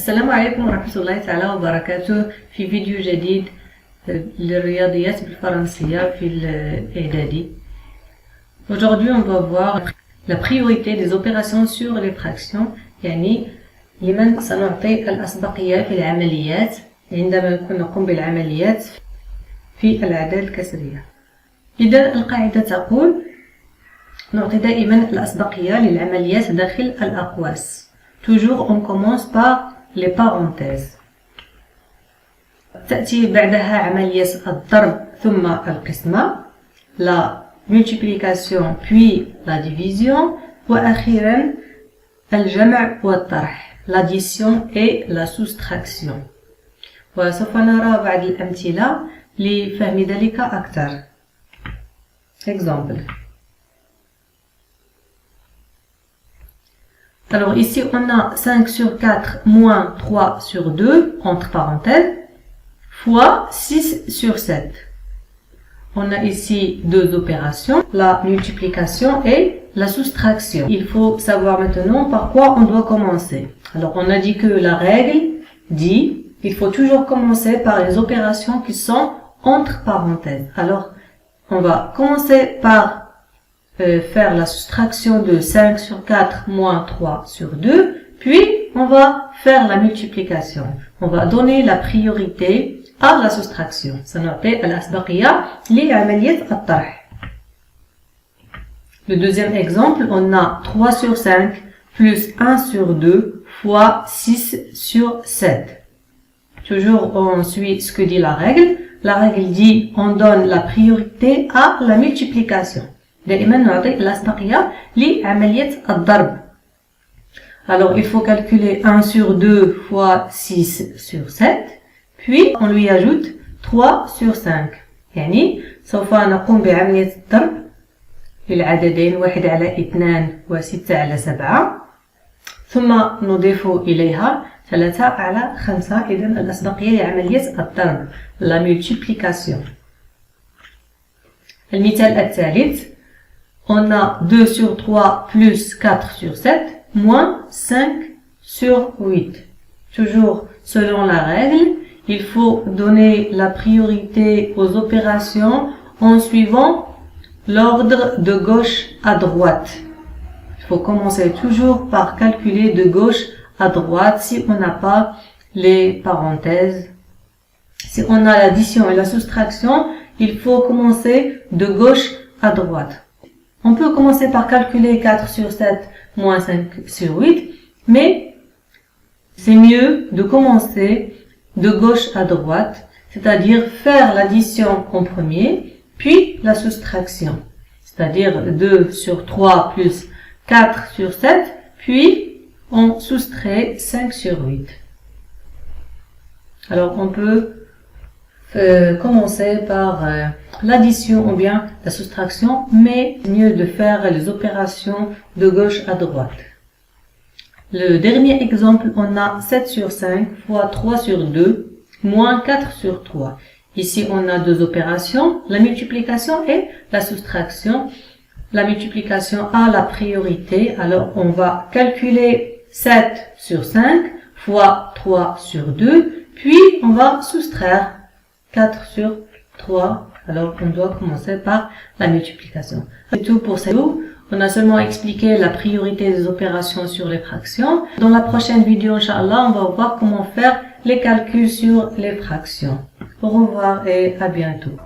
السلام عليكم ورحمة الله تعالى وبركاته في فيديو جديد للرياضيات بالفرنسية في الإعدادي. Aujourd'hui on va voir la priorité des opérations sur les fractions، يعني لمن سنعطي الأسبقية في العمليات عندما نقوم بالعمليات في الأعداد الكسرية. إذا القاعدة تقول نعطي دائما الأسبقية للعمليات داخل الأقواس. Toujours on commence par les parenthèses. تأتي بعدها عملية الضرب ثم القسمة، la multiplication puis la division، وأخيرا الجمع والطرح، l'addition et la soustraction. وسوف نرى بعض الأمثلة لفهم ذلك أكثر. Exemple. Alors ici on a 5 sur 4 moins 3 sur 2 entre parenthèses fois 6 sur 7. On a ici deux opérations, la multiplication et la soustraction. Il faut savoir maintenant par quoi on doit commencer. Alors on a dit que la règle dit qu'il faut toujours commencer par les opérations qui sont entre parenthèses. Alors on va commencer par faire la soustraction de 5 sur 4 moins 3 sur 2, puis on va faire la multiplication. On va donner la priorité à la soustraction. سنعطي الأسبقية لعملية الطرح. Le deuxième exemple, on a 3 sur 5 plus 1 sur 2 fois 6 sur 7. Toujours on suit ce que dit la règle. La règle dit on donne la priorité à la multiplication. دائما نعطي الأسبقية لعملية الضرب. Alors il faut calculer 1 sur 2 fois 6 sur 7, puis on lui ajoute 3 sur 5. يعني سوف نقوم بعملية الضرب للعددين 1 على 2 و 6 على 7، ثم نضيف إليها 3 على 5. إذا الأسبقية لعملية الضرب la multiplication. المثال الثالث on a 2 sur 3 plus 4 sur 7 moins 5 sur 8. Toujours selon la règle, il faut donner la priorité aux opérations en suivant l'ordre de gauche à droite. Il faut commencer toujours par calculer de gauche à droite si on n'a pas les parenthèses. Si on a l'addition et la soustraction, il faut commencer de gauche à droite. On peut commencer par calculer 4 sur 7 moins 5 sur 8, mais c'est mieux de commencer de gauche à droite, c'est-à-dire faire l'addition en premier, puis la soustraction, c'est-à-dire 2 sur 3 plus 4 sur 7, puis on soustrait 5 sur 8. Alors on peut commencer par l'addition ou bien la soustraction, mais mieux de faire les opérations de gauche à droite. Le dernier exemple, on a 7 sur 5 fois 3 sur 2 moins 4 sur 3. Ici, on a deux opérations, la multiplication et la soustraction. La multiplication a la priorité, alors on va calculer 7 sur 5 fois 3 sur 2, puis on va soustraire 4 sur 3, alors on doit commencer par la multiplication. C'est tout pour cette vidéo. On a seulement expliqué la priorité des opérations sur les fractions. Dans la prochaine vidéo, Inch'Allah, on va voir comment faire les calculs sur les fractions. Au revoir et à bientôt.